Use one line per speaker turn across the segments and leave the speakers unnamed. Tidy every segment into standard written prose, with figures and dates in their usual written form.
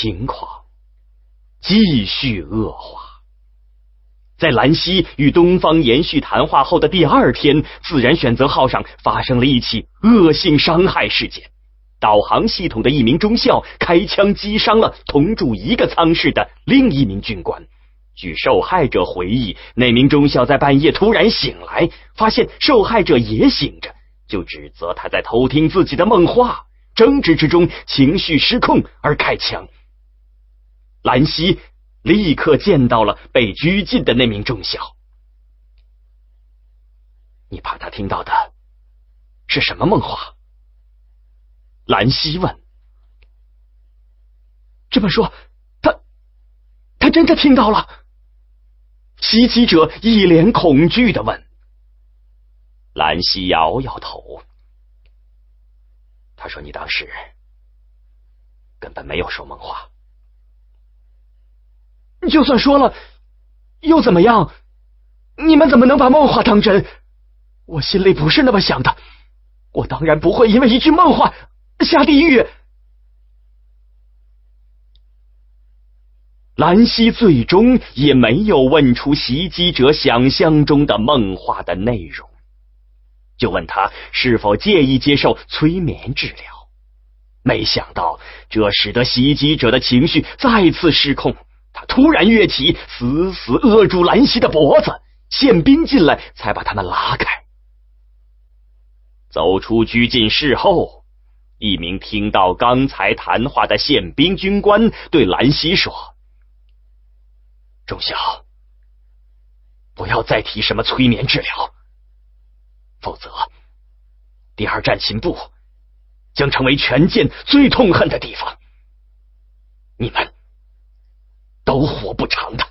情况继续恶化。在兰溪与东方延续谈话后的第2天，自然选择号上发生了一起恶性伤害事件。导航系统的一名中校开枪击伤了同住一个舱室的另一名军官。据受害者回忆，那名中校在半夜突然醒来，发现受害者也醒着，就指责他在偷听自己的梦话，争执之中情绪失控而开枪。兰溪立刻见到了被拘禁的那名中校。你怕他听到的是什么梦话？兰溪问。这么说，他真的听到了？袭击者一脸恐惧地问。兰溪摇摇头。他说你当时根本没有说梦话。就算说了又怎么样？你们怎么能把梦话当真？我心里不是那么想的，我当然不会因为一句梦话下地狱。兰溪最终也没有问出袭击者想象中的梦话的内容，就问他是否介意接受催眠治疗。没想到这使得袭击者的情绪再次失控，他突然跃起，死死扼住兰溪的脖子，宪兵进来才把他们拉开。走出拘禁室后，一名听到刚才谈话的宪兵军官对兰溪说：中校，不要再提什么催眠治疗，否则第2战勤部将成为全舰最痛恨的地方，你们都活不长的。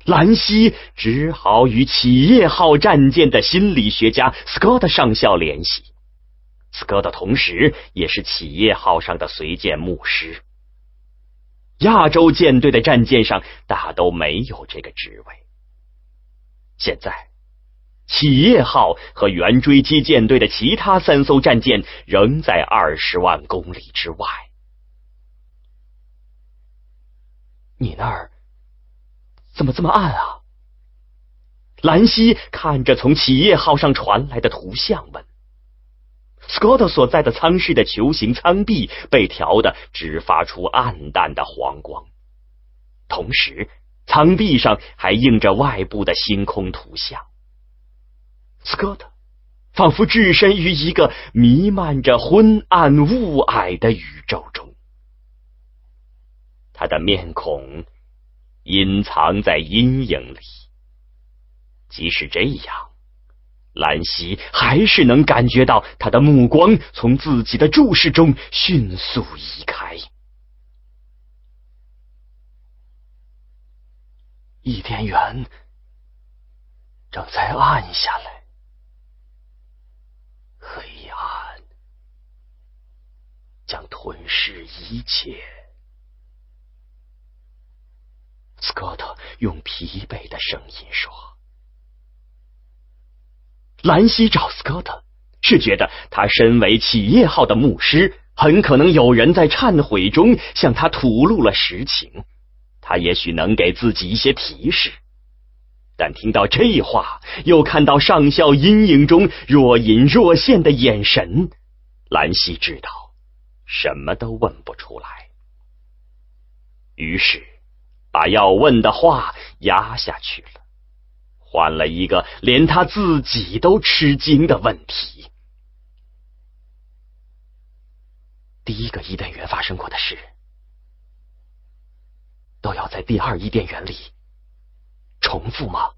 兰溪只好与企业号战舰的心理学家斯科特上校联系。斯科特同时也是企业号上的随舰牧师。亚洲舰队的战舰上大都没有这个职位。现在企业号和圆锥机舰队的其他3艘战舰仍在20万公里之外。你那儿怎么这么暗啊？兰溪看着从企业号上传来的图像问。斯科特所在的舱室的球形舱壁被调得只发出暗淡的黄光，同时舱壁上还映着外部的星空图像。斯科特仿佛置身于一个弥漫着昏暗雾霭的宇宙中，他的面孔隐藏在阴影里。即使这样，兰溪还是能感觉到他的目光从自己的注视中迅速移开。伊甸园正在暗下来，黑暗将吞噬一切。斯科特用疲惫的声音说。兰溪找斯科特是觉得他身为企业号的牧师，很可能有人在忏悔中向他吐露了实情，他也许能给自己一些提示。但听到这话，又看到上校阴影中若隐若现的眼神，兰溪知道什么都问不出来，于是把要问的话压下去了，换了一个连他自己都吃惊的问题。第1个伊甸园发生过的事，都要在第2伊甸园里重复吗？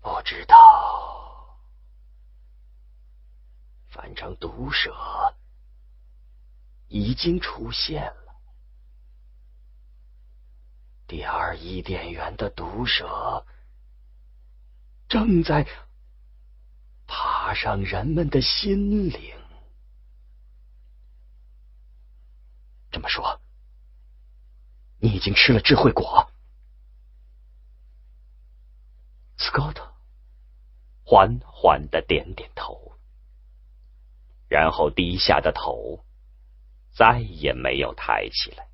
不知道，反正毒蛇已经出现了。第2伊甸园的毒蛇正在爬上人们的心灵。这么说，你已经吃了智慧果？斯科特缓缓地点点头。然后低下的头再也没有抬起来，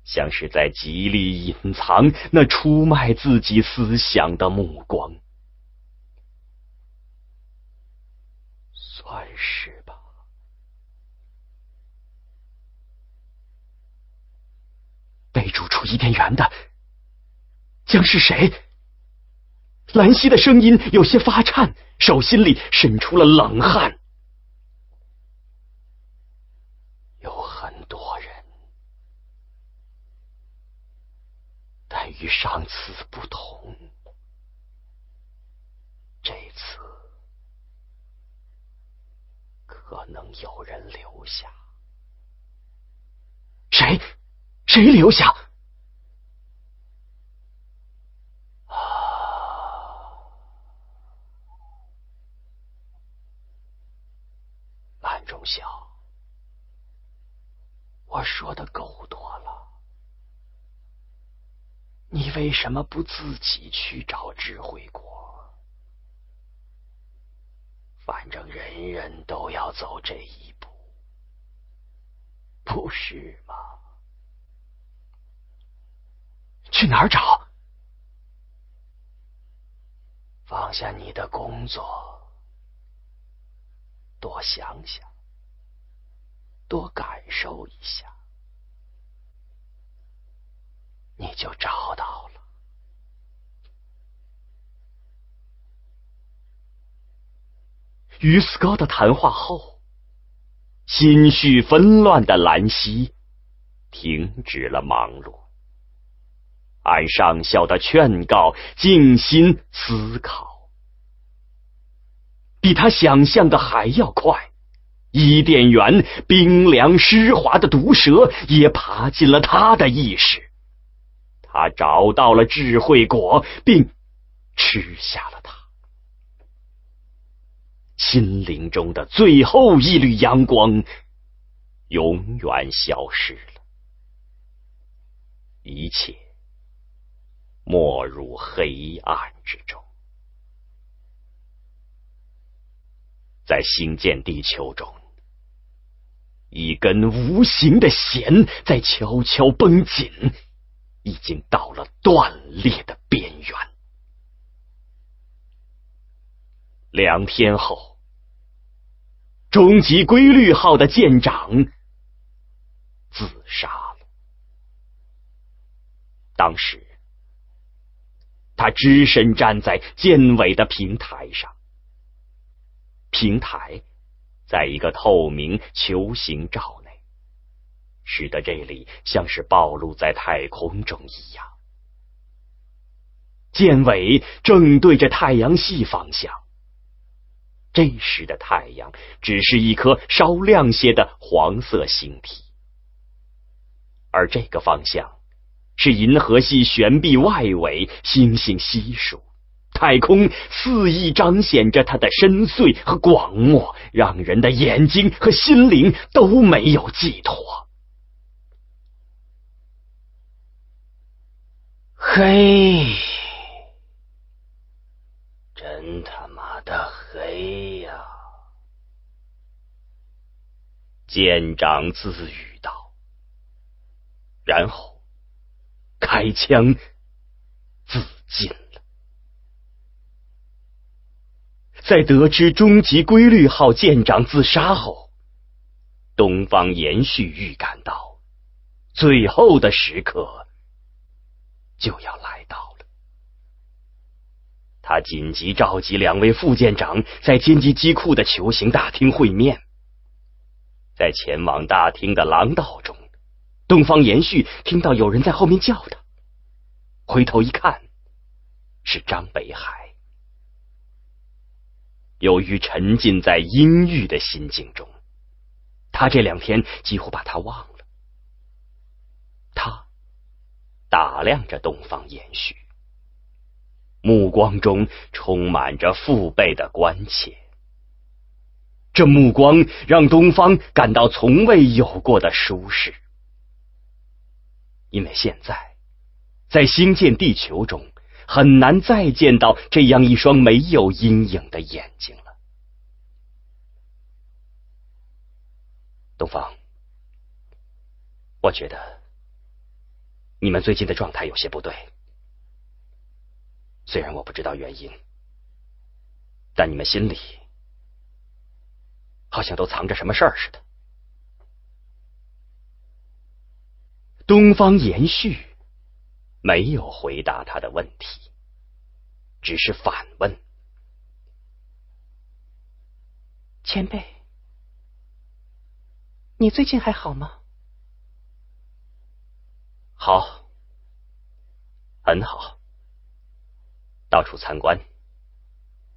像是在极力隐藏那出卖自己思想的目光。算是吧。被逐出伊甸园的将是谁？兰溪的声音有些发颤，手心里渗出了冷汗。有很多人，但与上次不同，这次可能有人留下。谁？谁留下？蓝中晓，我说的够多了，你为什么不自己去找智慧果？反正人人都要走这一步，不是吗？去哪儿找？放下你的工作，多想想，多感受一下，你就找到了。与斯高的谈话后，心绪纷乱的兰溪停止了忙碌，按上校的劝告静心思考。比他想象的还要快，伊甸园冰凉湿滑的毒蛇也爬进了他的意识。他找到了智慧果，并吃下了它。心灵中的最后一缕阳光永远消失了，一切没入黑暗之中。在星舰地球中，一根无形的弦在悄悄绷紧，已经到了断裂的边缘。2天后，终极规律号的舰长自杀了。当时他只身站在舰尾的平台上，平台在一个透明球形罩内，使得这里像是暴露在太空中一样。舰尾正对着太阳系方向，这时的太阳只是一颗稍亮些的黄色星体，而这个方向是银河系悬臂外围星星稀疏，太空肆意彰显着它的深邃和广漠，让人的眼睛和心灵都没有寄托。黑，真他妈的黑呀！舰长自语道，然后开枪自尽了。在得知终极规律号舰长自杀后，东方延续预感到最后的时刻就要来到了。他紧急召集2位副舰长在歼击机库的球形大厅会面。在前往大厅的廊道中，东方延续听到有人在后面叫他，回头一看，是张北海。由于沉浸在阴郁的心境中，他这2天几乎把他忘了。他打量着东方延续，目光中充满着父辈的关切。这目光让东方感到从未有过的舒适，因为现在在星舰地球中很难再见到这样一双没有阴影的眼睛了。东方，我觉得你们最近的状态有些不对，虽然我不知道原因，但你们心里好像都藏着什么事儿似的。东方延续没有回答他的问题，只是反问：
前辈，你最近还好吗？
好，很好，到处参观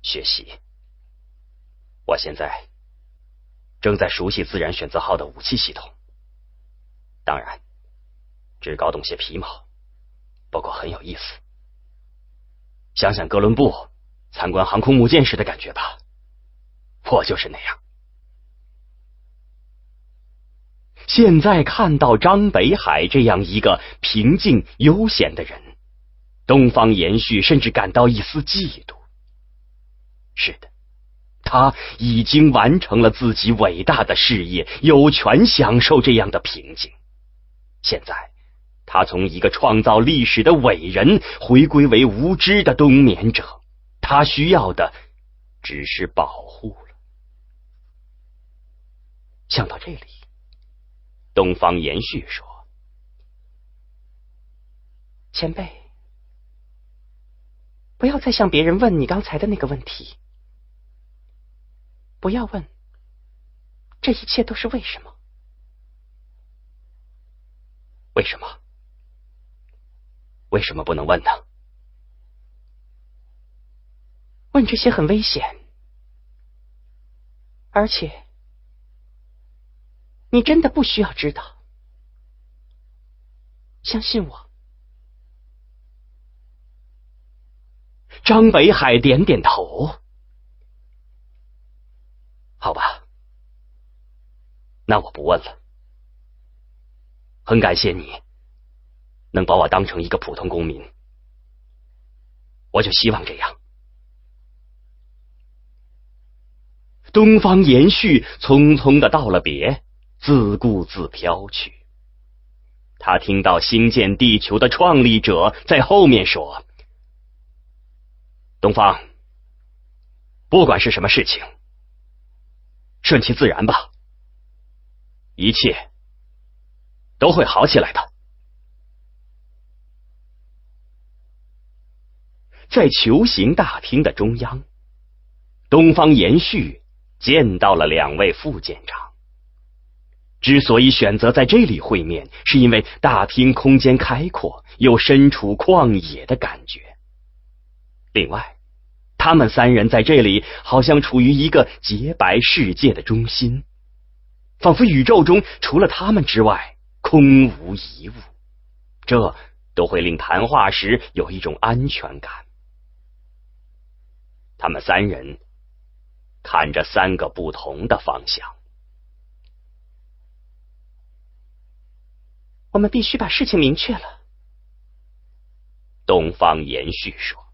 学习。我现在正在熟悉自然选择号的武器系统，当然只搞懂些皮毛，不过很有意思。想想哥伦布参观航空母舰时的感觉吧，我就是那样。现在看到张北海这样一个平静悠闲的人，东方延续甚至感到一丝嫉妒。是的，他已经完成了自己伟大的事业，有权享受这样的平静。现在他从一个创造历史的伟人回归为无知的冬眠者，他需要的只是保护了。想到这里，东方延续说：
前辈，不要再向别人问你刚才的那个问题，不要问这一切都是为什么。
为什么？为什么不能问呢？
问这些很危险，而且你真的不需要知道，相信我。
张北海点点头。好吧，那我不问了。很感谢你能把我当成一个普通公民，我就希望这样。东方延续匆匆的道了别，自顾自飘去。他听到星舰地球的创立者在后面说：东方，不管是什么事情，顺其自然吧，一切都会好起来的。在球形大厅的中央，东方延续见到了两位副舰长。之所以选择在这里会面，是因为大厅空间开阔，有身处旷野的感觉。另外，他们三人在这里好像处于一个洁白世界的中心，仿佛宇宙中除了他们之外空无一物，这都会令谈话时有一种安全感。他们三人看着三个不同的方向。
我们必须把事情明确了。
东方延续说：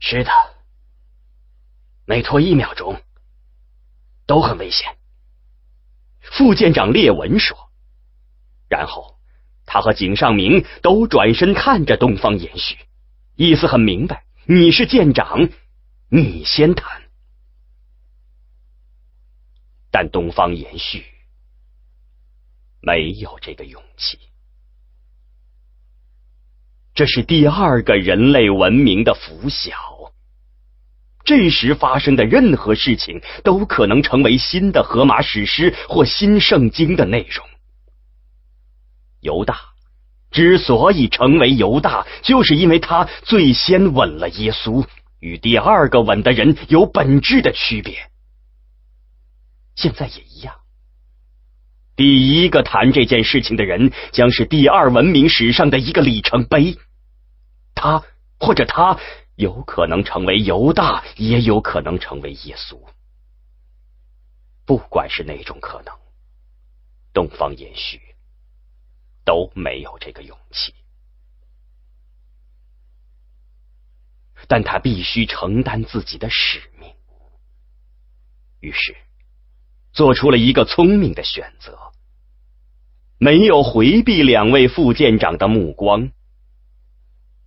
是的，每拖1秒钟都很危险。副舰长列文说，然后他和井上明都转身看着东方延续，意思很明白，你是舰长，你先谈。但东方延续没有这个勇气。这是第二个人类文明的拂晓，这时发生的任何事情都可能成为新的荷马史诗或新圣经的内容。犹大之所以成为犹大，就是因为他最先吻了耶稣，与第二个吻的人有本质的区别。现在也一样，第一个谈这件事情的人将是第二文明史上的一个里程碑。他或者他有可能成为犹大，也有可能成为耶稣。不管是哪种可能，东方延续都没有这个勇气。但他必须承担自己的使命。于是做出了一个聪明的选择，没有回避2位副舰长的目光。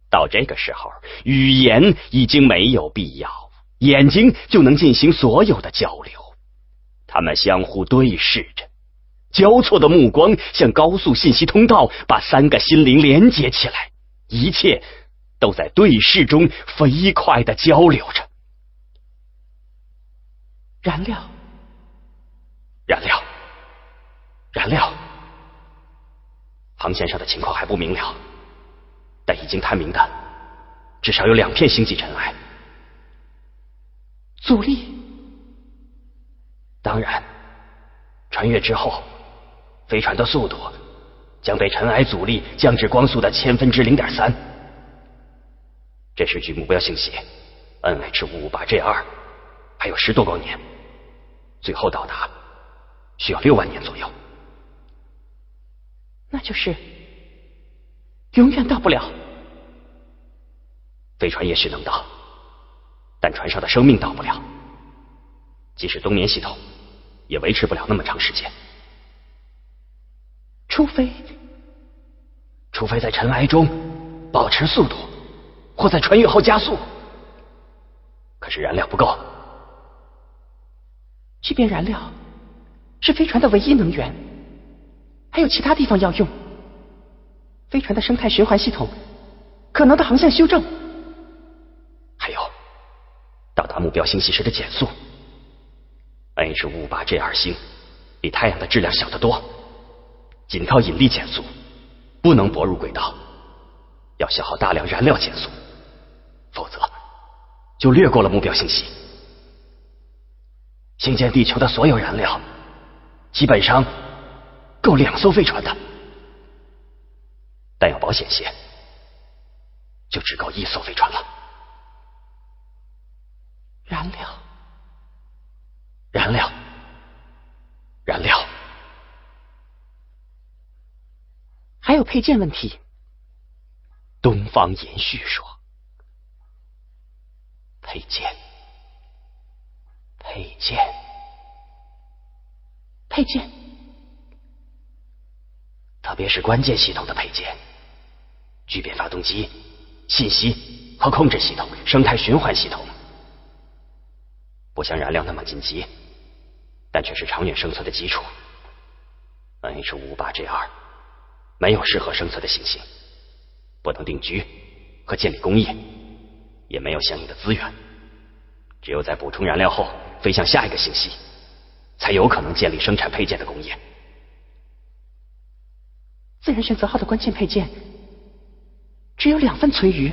到这个时候，语言已经没有必要，眼睛就能进行所有的交流。他们相互对视着，交错的目光像高速信息通道，把3个心灵连接起来，一切都在对视中飞快地交流着。
燃料，
燃料，燃料。航线上的情况还不明了，但已经探明的至少有2片星际尘埃。
阻力？
当然，穿越之后，飞船的速度将被尘埃阻力降至光速的0.3%。这是距目标星系 NH558G2 还有10多光年，最后到达需要6万年左右。
那就是永远到不了。
飞船也许能到，但船上的生命到不了，即使冬眠系统也维持不了那么长时间。
除非
在尘埃中保持速度，或在穿越后加速。可是燃料不够。
即便燃料是飞船的唯一能源，还有其他地方要用。飞船的生态循环系统，可能的航向修正，
还有到达目标星系时的减速。H558G2 星比太阳的质量小得多，仅靠引力减速，不能泊入轨道，要消耗大量燃料减速，否则就掠过了目标星系。星舰地球的所有燃料基本上够2艘飞船的，但要保险些，就只够1艘飞船了。
燃料，
燃料，燃料，
还有配件问题。
东方延续说：“配件，配件，
配件，
特别是关键系统的配件，聚变发动机、信息和控制系统、生态循环系统。不像燃料那么紧急，但却是长远生存的基础。H558G2 没有适合生存的行星，不能定居和建立工业，也没有相应的资源。只有在补充燃料后飞向下一个星系，才有可能建立生产配件的工业。
自然选择号的关键配件只有2份存余，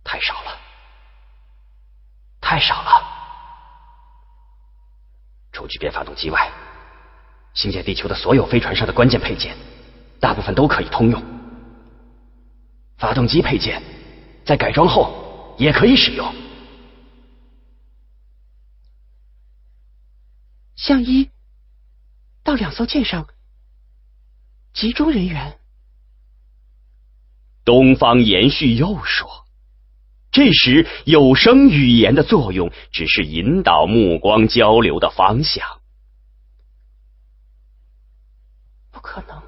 太少了，太少了。除聚变发动机外，星舰地球的所有飞船上的关键配件大部分都可以通用。发动机配件在改装后也可以使用。
向1到2艘舰上集中人员。
东方延续又说，这时有声语言的作用只是引导目光交流的方向。
不可能，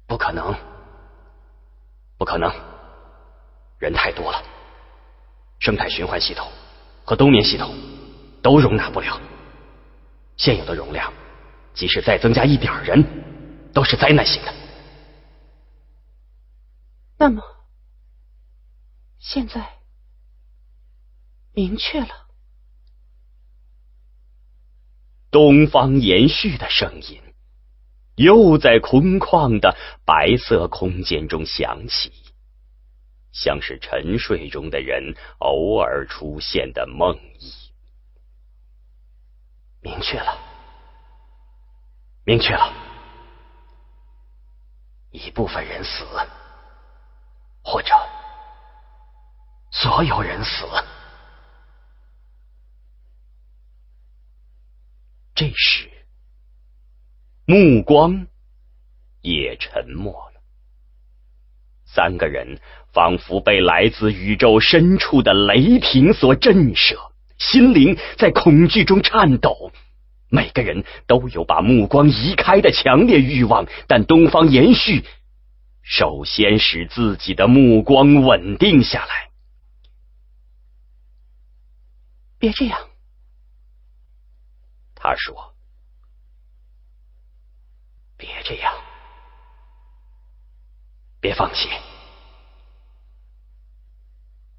不可能，不可能，人太多了，生态循环系统和冬眠系统都容纳不了。现有的容量即使再增加1点人都是灾难性的。
那么现在明确了。
东方延续的声音又在空旷的白色空间中响起，像是沉睡中的人偶尔出现的梦呓。明确了，明确了，一部分人死，或者所有人死。这时目光也沉默了。3个人仿佛被来自宇宙深处的雷霆所震慑，心灵在恐惧中颤抖。每个人都有把目光移开的强烈欲望，但东方延续首先使自己的目光稳定下来。
别这样，
他说，别这样，别放弃。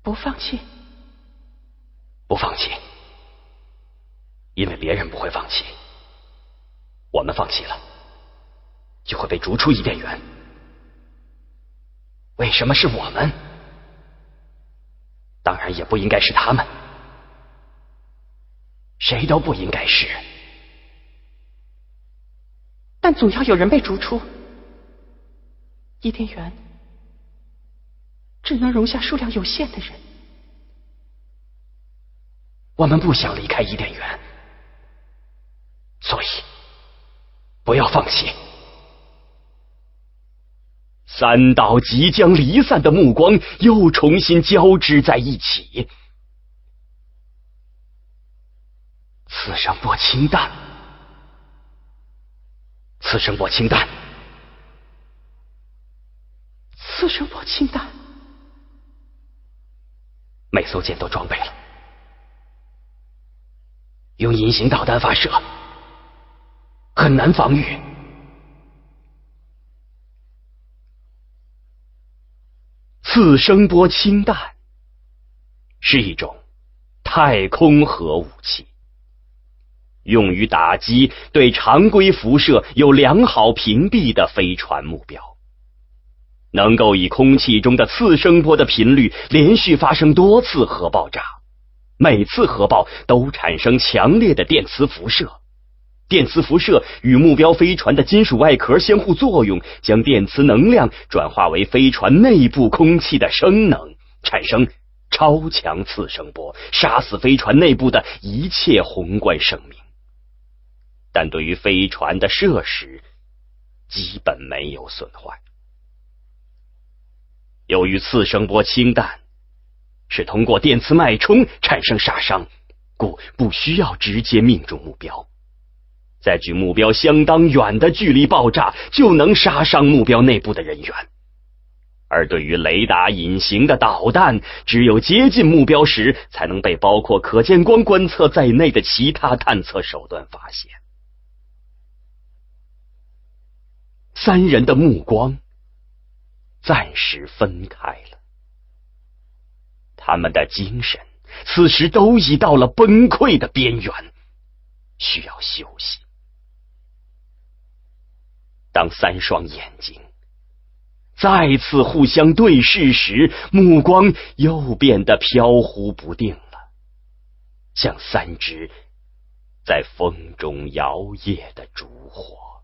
不放弃？
不放弃，因为别人不会放弃。我们放弃了，就会被逐出伊甸园。为什么是我们？当然也不应该是他们，谁都不应该是。
但总要有人被逐出。伊甸园只能容下数量有限的人。
我们不想离开伊甸园，所以不要放弃。三道即将离散的目光又重新交织在一起。次声波清淡，次声波清淡，
次声波清淡。
每艘舰都装备了，用隐形导弹发射，很难防御。次声波氢弹是一种太空核武器，用于打击对常规辐射有良好屏蔽的飞船目标，能够以空气中的次声波的频率连续发生多次核爆炸，每次核爆都产生强烈的电磁辐射。电磁辐射与目标飞船的金属外壳相互作用，将电磁能量转化为飞船内部空气的声能，产生超强次声波，杀死飞船内部的一切宏观生命。但对于飞船的设施基本没有损坏。由于次声波氢弹是通过电磁脉冲产生杀伤，故不需要直接命中目标，在距目标相当远的距离爆炸就能杀伤目标内部的人员。而对于雷达隐形的导弹，只有接近目标时才能被包括可见光观测在内的其他探测手段发现。三人的目光暂时分开了，他们的精神此时都已到了崩溃的边缘，需要休息。当三双眼睛再次互相对视时，目光又变得飘忽不定了，像三只在风中摇曳的烛火。